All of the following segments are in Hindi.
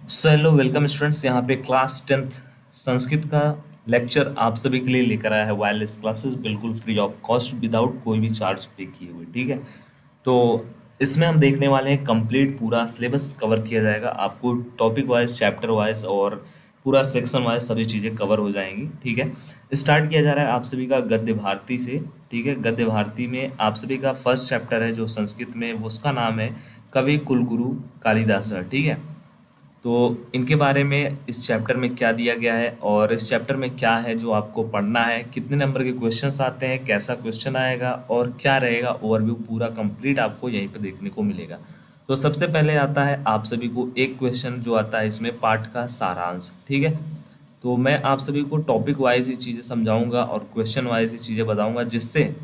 So hello welcome students. यहाँ पे क्लास 10th संस्कृत का लेक्चर आप सभी के लिए लेकर आया है। वायरलेस क्लासेस बिल्कुल फ्री ऑफ कॉस्ट, विदाउट कोई भी चार्ज पे किए हुए। ठीक है, तो इसमें हम देखने वाले हैं कंप्लीट पूरा सिलेबस कवर किया जाएगा। आपको टॉपिक वाइज, चैप्टर वाइज और पूरा सेक्शन वाइज सभी चीज़ें कवर हो जाएंगी। ठीक है, स्टार्ट किया जा रहा है आप सभी का गद्य भारती से। ठीक है, गद्य भारती में आप सभी का फर्स्ट चैप्टर है जो संस्कृत में, उसका नाम है कवि कुलगुरु कालिदास। ठीक है, तो इनके बारे में इस चैप्टर में क्या दिया गया है और इस चैप्टर में क्या है जो आपको पढ़ना है, कितने नंबर के क्वेश्चंस आते हैं, कैसा क्वेश्चन आएगा और क्या रहेगा, ओवरव्यू पूरा कंप्लीट आपको यहीं पे देखने को मिलेगा। तो सबसे पहले आता है आप सभी को एक क्वेश्चन जो आता है इसमें, पाठ का सारांश। ठीक है, तो मैं आप सभी को टॉपिक वाइज ही चीज़ें समझाऊंगा और क्वेश्चन वाइज ही चीज़ें बताऊंगा, जिससे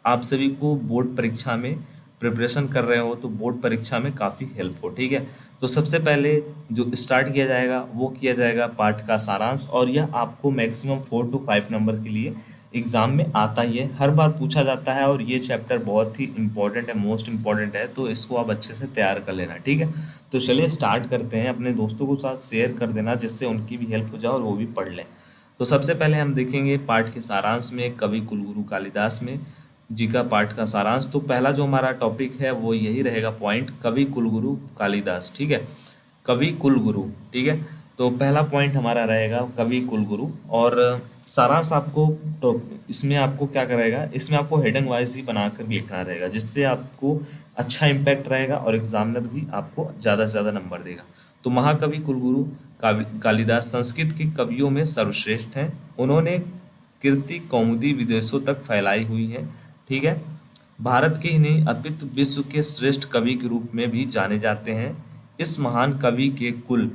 आप सभी को बोर्ड परीक्षा में प्रिपरेशन कर रहे हो तो बोर्ड परीक्षा में काफ़ी हेल्प हो। ठीक है, तो सबसे पहले जो स्टार्ट किया जाएगा वो किया जाएगा पाठ का सारांश, और यह आपको मैक्सिमम 4 to 5 नंबर के लिए एग्जाम में आता ही है, हर बार पूछा जाता है। और ये चैप्टर बहुत ही इंपॉर्टेंट है, मोस्ट इंपॉर्टेंट है, तो इसको आप अच्छे से तैयार कर लेना। ठीक है, तो चलिए स्टार्ट करते हैं। अपने दोस्तों के साथ शेयर कर देना जिससे उनकी भी हेल्प हो जाए और वो भी पढ़ लें। तो सबसे पहले हम देखेंगे पाठ के सारांश में कवि कुलगुरु कालिदास में जी का पाठ का सारांश। तो पहला जो हमारा टॉपिक है वो यही रहेगा पॉइंट, कवि कुलगुरु कालिदास। ठीक है, कवि कुलगुरु। ठीक है, तो पहला पॉइंट हमारा रहेगा कवि कुलगुरु। और सारांश आपको, तो इसमें आपको क्या करेगा, इसमें आपको हेडिंग वाइज ही बनाकर लिखना रहेगा, जिससे आपको अच्छा इम्पैक्ट रहेगा और एग्जामिनर भी आपको ज़्यादा से ज़्यादा नंबर देगा। तो महाकवि कुलगुरु कालिदास संस्कृत के कवियों में सर्वश्रेष्ठ हैं। उन्होंने कीर्ति कौमुदी विदेशों तक फैलाई हुई है। ठीक है, भारत के ही नहीं अपितु विश्व के श्रेष्ठ कवि के रूप में भी जाने जाते हैं। इस महान कवि के कुल,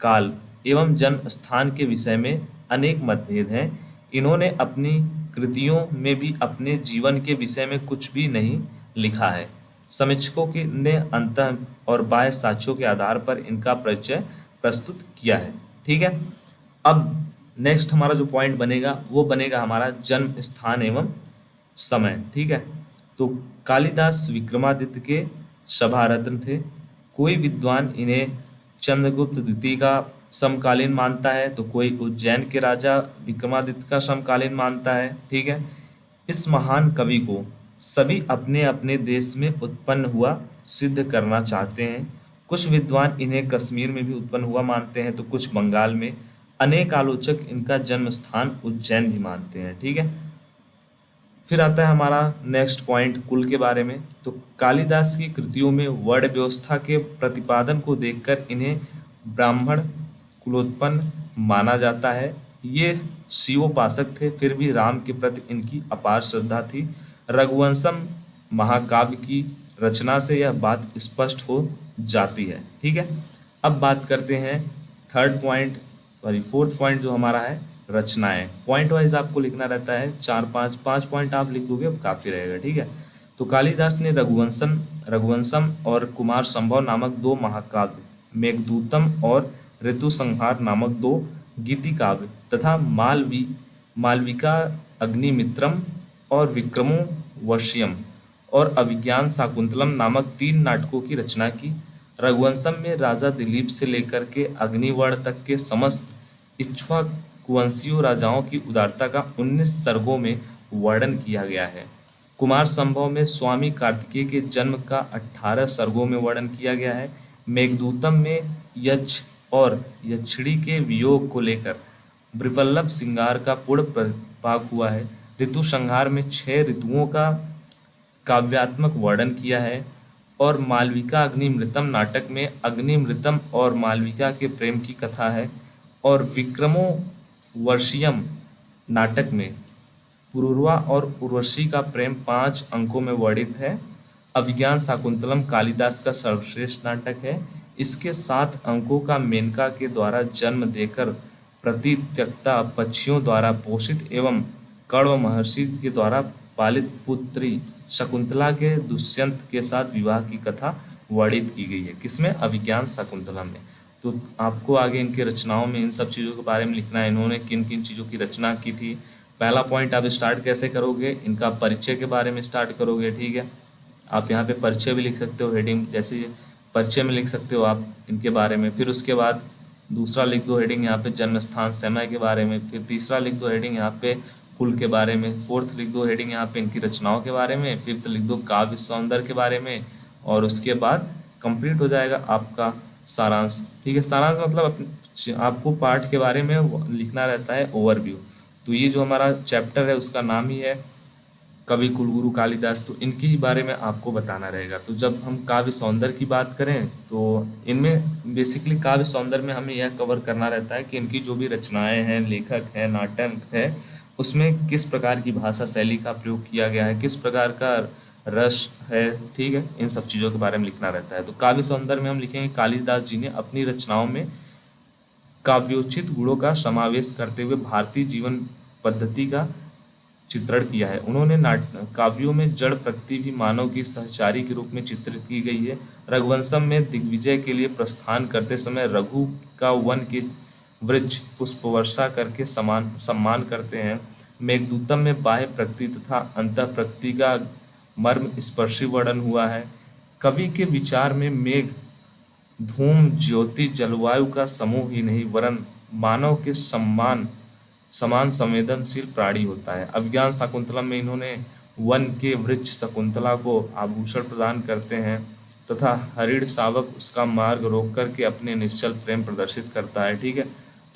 काल एवं जन्म स्थान के विषय में अनेक मतभेद हैं। इन्होंने अपनी कृतियों में भी अपने जीवन के विषय में कुछ भी नहीं लिखा है। समीक्षकों के ने अंतः और बाह्य साक्ष्यों के आधार पर इनका परिचय प्रस्तुत किया है। ठीक है, अब नेक्स्ट हमारा जो पॉइंट बनेगा वो बनेगा हमारा जन्म स्थान एवं समय। ठीक है, तो कालिदास विक्रमादित्य के सभारत्न थे। कोई विद्वान इन्हें चंद्रगुप्त द्वितीय का समकालीन मानता है, तो कोई उज्जैन के राजा विक्रमादित्य का समकालीन मानता है। ठीक है, इस महान कवि को सभी अपने अपने देश में उत्पन्न हुआ सिद्ध करना चाहते हैं। कुछ विद्वान इन्हें कश्मीर में भी उत्पन्न हुआ मानते हैं, तो कुछ बंगाल में। अनेक आलोचक इनका जन्म स्थान उज्जैन भी मानते हैं। ठीक है, फिर आता है हमारा नेक्स्ट पॉइंट कुल के बारे में। तो कालिदास की कृतियों में वर्ण व्यवस्था के प्रतिपादन को देखकर इन्हें ब्राह्मण कुलोत्पन्न माना जाता है। ये शिवोपासक थे, फिर भी राम के प्रति इनकी अपार श्रद्धा थी। रघुवंशम महाकाव्य की रचना से यह बात स्पष्ट हो जाती है। ठीक है, अब बात करते हैं फोर्थ पॉइंट जो हमारा है रचनाएं। पॉइंट वाइज आपको लिखना रहता है, 4 5 5 पॉइंट आप लिख दोगे काफी रहेगा। ठीक है, तो कालिदास ने रघुवंशम और कुमार संभव नामक 2 महाकाव्य, मेघदूतम और ऋतु संहार नामक 2 गीति काव्य तथा मालविका अग्निमित्रम और विक्रमो वश्यम और अभिज्ञान शाकुंतलम नामक 3 नाटकों की रचना की। रघुवंशम में राजा दिलीप से लेकर के अग्निवर्ण तक के समस्त इक्ष्वाकुवंशीय राजाओं की उदारता का 19 सर्गों में वर्णन किया गया है। कुमार संभव में स्वामी कार्तिकेय के जन्म का 18 सर्गों में वर्णन किया गया है। मेघदूतम में यक्ष और यक्षिणी के वियोग को लेकर विप्लव श्रृंगार का पूर्ण प्रभाव हुआ है। ऋतु संहार में 6 ऋतुओं का काव्यात्मक वर्णन किया है। और मालविका अग्निमृतम नाटक में अग्निमृतम और मालविका के प्रेम की कथा है। और विक्रमो वर्षियम नाटक में पुरुरवा और उर्वशी का प्रेम 5 अंकों में वर्णित है। अभिज्ञान शाकुंतलम कालिदास का सर्वश्रेष्ठ नाटक है। इसके 7 अंकों का मेनका के द्वारा जन्म देकर प्रतित्यक्ता पक्षियों द्वारा पोषित एवं कण्व महर्षि के द्वारा पालित पुत्री शकुंतला के दुष्यंत के साथ विवाह की कथा वर्णित की गई है। किसमें? अभिज्ञान शाकुंतलम में। तो आपको आगे इनके रचनाओं में इन सब चीज़ों के बारे में लिखना है, इन्होंने किन किन चीज़ों की रचना की थी। पहला पॉइंट आप स्टार्ट कैसे करोगे, इनका परिचय के बारे में स्टार्ट करोगे। ठीक है, आप यहाँ पे परिचय भी लिख सकते हो, हेडिंग जैसे परिचय में लिख सकते हो आप इनके बारे में। फिर उसके बाद दूसरा लिख दो हेडिंग यहाँ पे जन्म स्थान समय के बारे में। फिर तीसरा लिख दो हेडिंग यहाँ पे कुल के बारे में। फोर्थ लिख दो हेडिंग यहाँ पे इनकी रचनाओं के बारे में। फिफ्थ लिख दो काव्य सौंदर्य के बारे में। और उसके बाद कंप्लीट हो जाएगा आपका सारांश। ठीक है, सारांश मतलब आपको पाठ के बारे में लिखना रहता है ओवरव्यू। तो ये जो हमारा चैप्टर है उसका नाम ही है कवि कुलगुरु कालिदास, तो इनके ही बारे में आपको बताना रहेगा। तो जब हम काव्य सौंदर्य की बात करें तो इनमें बेसिकली काव्य सौंदर्य में हमें यह कवर करना रहता है कि इनकी जो भी रचनाएं हैं, लेखक है, नाटक है, उसमें किस प्रकार की भाषा शैली का प्रयोग किया गया है, किस प्रकार का रस है। ठीक है, इन सब चीज़ों के बारे में लिखना रहता है। तो काव्य सौंदर्य में हम लिखेंगे कालिदास जी ने अपनी रचनाओं में काव्योचित गुणों का समावेश करते हुए भारतीय जीवन पद्धति का चित्रण किया है। उन्होंने काव्यों में जड़ प्रकृति भी मानव की सहचारी के रूप में चित्रित की गई है। रघुवंशम में दिग्विजय के लिए प्रस्थान करते समय रघु का वन के वृक्ष पुष्प वर्षा करके सम्मान करते हैं। मेघदूतम में बाह्य प्रकृति तथा अंतः प्रकृति का मर्म स्पर्शी वर्णन हुआ है। कवि के विचार में मेघ, धूम, ज्योति, जलवायु का समूह ही नहीं वरन मानव के समान संवेदनशील प्राणी होता है। अभिज्ञान शाकुंतलम में इन्होंने वन के वृक्ष शकुंतला को आभूषण प्रदान करते हैं तथा हरिण शावक उसका मार्ग रोक करके अपने निश्चल प्रेम प्रदर्शित करता है। ठीक है,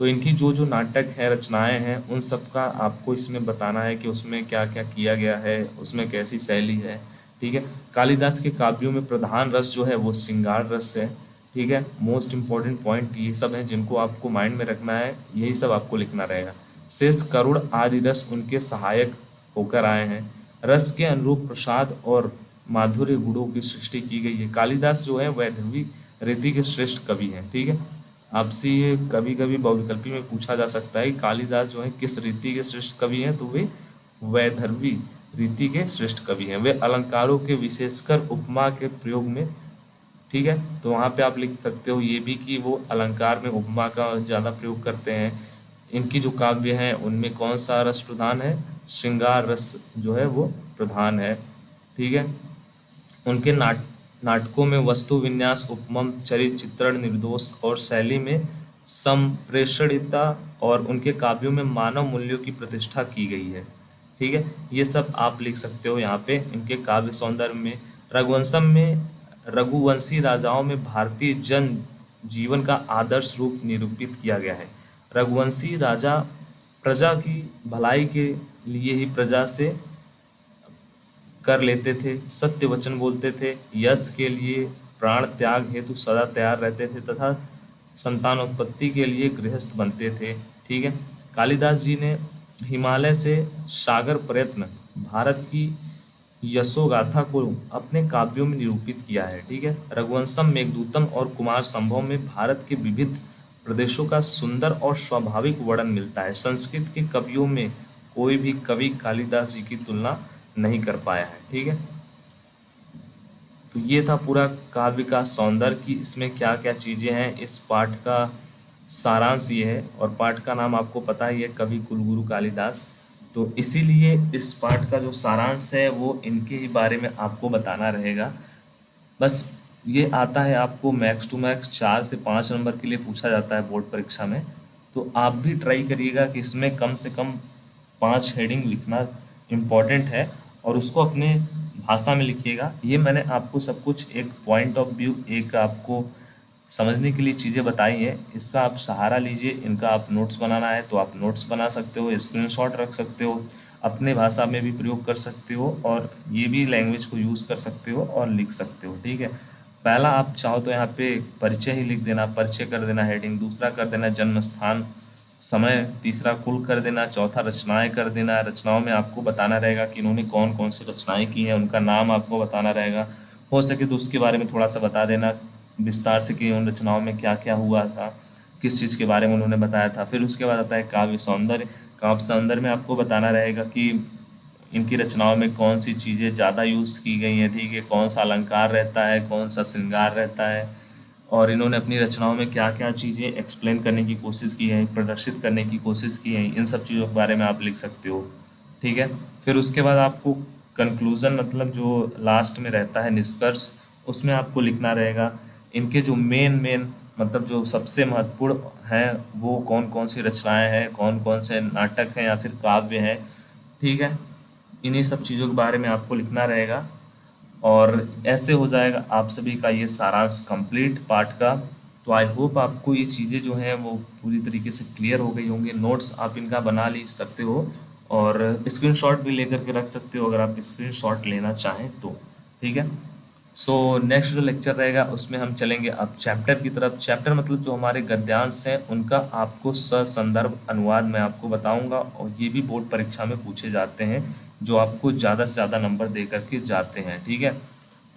तो इनकी जो जो नाटक है, रचनाएं हैं, उन सब का आपको इसमें बताना है कि उसमें क्या क्या किया गया है, उसमें कैसी शैली है। ठीक है, कालिदास के काव्यों में प्रधान रस जो है वो श्रृंगार रस है। ठीक है, मोस्ट इंपॉर्टेंट पॉइंट ये सब हैं जिनको आपको माइंड में रखना है, यही सब आपको लिखना रहेगा। शेष करुण आदि रस उनके सहायक होकर आए हैं। रस के अनुरूप प्रसाद और माधुर्य गुणों की सृष्टि की गई है। कालिदास जो है वैधर्वी रीति के श्रेष्ठ कवि हैं। ठीक है, आपसे ये कभी कभी बहुविकल्पी में पूछा जा सकता है कि कालिदास जो है किस रीति के श्रेष्ठ कवि हैं, तो वे वैधर्वी रीति के श्रेष्ठ कवि हैं। वे अलंकारों के विशेषकर उपमा के प्रयोग में, ठीक है, तो वहाँ पे आप लिख सकते हो ये भी कि वो अलंकार में उपमा का ज़्यादा प्रयोग करते हैं। इनकी जो काव्य हैं उनमें कौन सा रस प्रधान है, श्रृंगार रस जो है वो प्रधान है। ठीक है, उनके नाटकों में वस्तु विन्यास, उपमम, चरित्र चित्रण, निर्दोष और शैली में संप्रेषणीयता और उनके काव्यों में मानव मूल्यों की प्रतिष्ठा की गई है। ठीक है, ये सब आप लिख सकते हो यहाँ पे इनके काव्य सौंदर्य में। रघुवंशम में रघुवंशी राजाओं में भारतीय जन जीवन का आदर्श रूप निरूपित किया गया है। रघुवंशी राजा प्रजा की भलाई के लिए ही प्रजा से कर लेते थे, सत्य वचन बोलते थे, यश के लिए प्राण त्याग हेतु सदा तैयार रहते थे तथा संतानोत्पत्ति के लिए गृहस्थ बनते थे। ठीक है, कालिदास जी ने हिमालय से सागर प्रयत्न भारत की यशोगाथा को अपने काव्यों में निरूपित किया है। ठीक है, रघुवंशम, मेघदूतम और कुमार संभव में भारत के विविध प्रदेशों का सुंदर और स्वाभाविक वर्णन मिलता है। संस्कृत के कवियों में कोई भी कवि कालिदास जी की तुलना नहीं कर पाया है। ठीक है, तो ये था पूरा काव्य का सौंदर्य की इसमें क्या क्या चीज़ें हैं। इस पाठ का सारांश ये है, और पाठ का नाम आपको पता ही है, कवि कुलगुरु कालिदास। तो इसीलिए इस पाठ का जो सारांश है वो इनके ही बारे में आपको बताना रहेगा। बस ये आता है आपको मैक्स टू मैक्स 4 से 5 नंबर के लिए पूछा जाता है बोर्ड परीक्षा में। तो आप भी ट्राई करिएगा कि इसमें कम से कम 5 हेडिंग लिखना इम्पॉर्टेंट है और उसको अपने भाषा में लिखिएगा। ये मैंने आपको सब कुछ एक पॉइंट ऑफ व्यू, एक आपको समझने के लिए चीज़ें बताई हैं। इसका आप सहारा लीजिए, इनका आप नोट्स बनाना है तो आप नोट्स बना सकते हो, स्क्रीनशॉट रख सकते हो, अपने भाषा में भी प्रयोग कर सकते हो और ये भी लैंग्वेज को यूज़ कर सकते हो और लिख सकते हो। ठीक है, पहला आप चाहो तो यहाँ पे परिचय ही लिख देना, परिचय कर देना हेडिंग। दूसरा कर देना जन्म स्थान समय। तीसरा कुल कर देना। चौथा रचनाएं कर देना। रचनाओं में आपको बताना रहेगा कि इन्होंने कौन कौन सी रचनाएं की हैं, उनका नाम आपको बताना रहेगा। हो सके तो उसके बारे में थोड़ा सा बता देना विस्तार से कि उन रचनाओं में क्या क्या हुआ था, किस चीज़ के बारे में उन्होंने बताया था। फिर उसके बाद आता है काव्य सौंदर्य। काव्य सौंदर्य में आपको बताना रहेगा कि इनकी रचनाओं में कौन सी चीज़ें ज़्यादा यूज़ की गई हैं। ठीक है, कौन सा अलंकार रहता है, कौन सा श्रृंगार रहता है, और इन्होंने अपनी रचनाओं में क्या क्या चीज़ें एक्सप्लेन करने की कोशिश की है, प्रदर्शित करने की कोशिश की है। इन सब चीज़ों के बारे में आप लिख सकते हो। ठीक है, फिर उसके बाद आपको कंक्लूज़न, मतलब जो लास्ट में रहता है निष्कर्ष, उसमें आपको लिखना रहेगा इनके जो मेन मतलब जो सबसे महत्वपूर्ण हैं वो कौन कौन सी रचनाएं हैं, कौन कौन से नाटक हैं या फिर काव्य हैं, ठीक है। इन्हीं सब चीज़ों के बारे में आपको लिखना रहेगा और ऐसे हो जाएगा आप सभी का ये सारांश कंप्लीट पार्ट का। तो आई होप आपको ये चीज़ें जो हैं वो पूरी तरीके से क्लियर हो गई होंगी। नोट्स आप इनका बना ली सकते हो और स्क्रीनशॉट भी लेकर के रख सकते हो अगर आप स्क्रीनशॉट लेना चाहें तो, ठीक है। सो नेक्स्ट जो लेक्चर रहेगा उसमें हम चलेंगे अब चैप्टर की तरफ। चैप्टर मतलब जो हमारे गद्यांश हैं उनका आपको ससंदर्भ अनुवाद मैं आपको बताऊंगा और ये भी बोर्ड परीक्षा में पूछे जाते हैं, जो आपको ज़्यादा से ज़्यादा नंबर दे करके जाते हैं, ठीक है।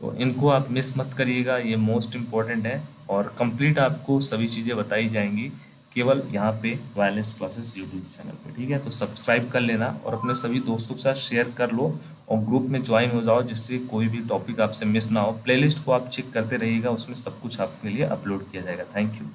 तो इनको आप मिस मत करिएगा, ये मोस्ट इम्पॉर्टेंट है और कंप्लीट आपको सभी चीज़ें बताई जाएंगी केवल यहाँ पे वायलेंस क्लासेस यूट्यूब चैनल पे, ठीक है। तो सब्सक्राइब कर लेना और अपने सभी दोस्तों के साथ शेयर कर लो और ग्रुप में ज्वाइन हो जाओ जिससे कोई भी टॉपिक आपसे मिस ना हो। प्लेलिस्ट को आप चेक करते रहिएगा, उसमें सब कुछ आपके लिए अपलोड किया जाएगा। Thank you.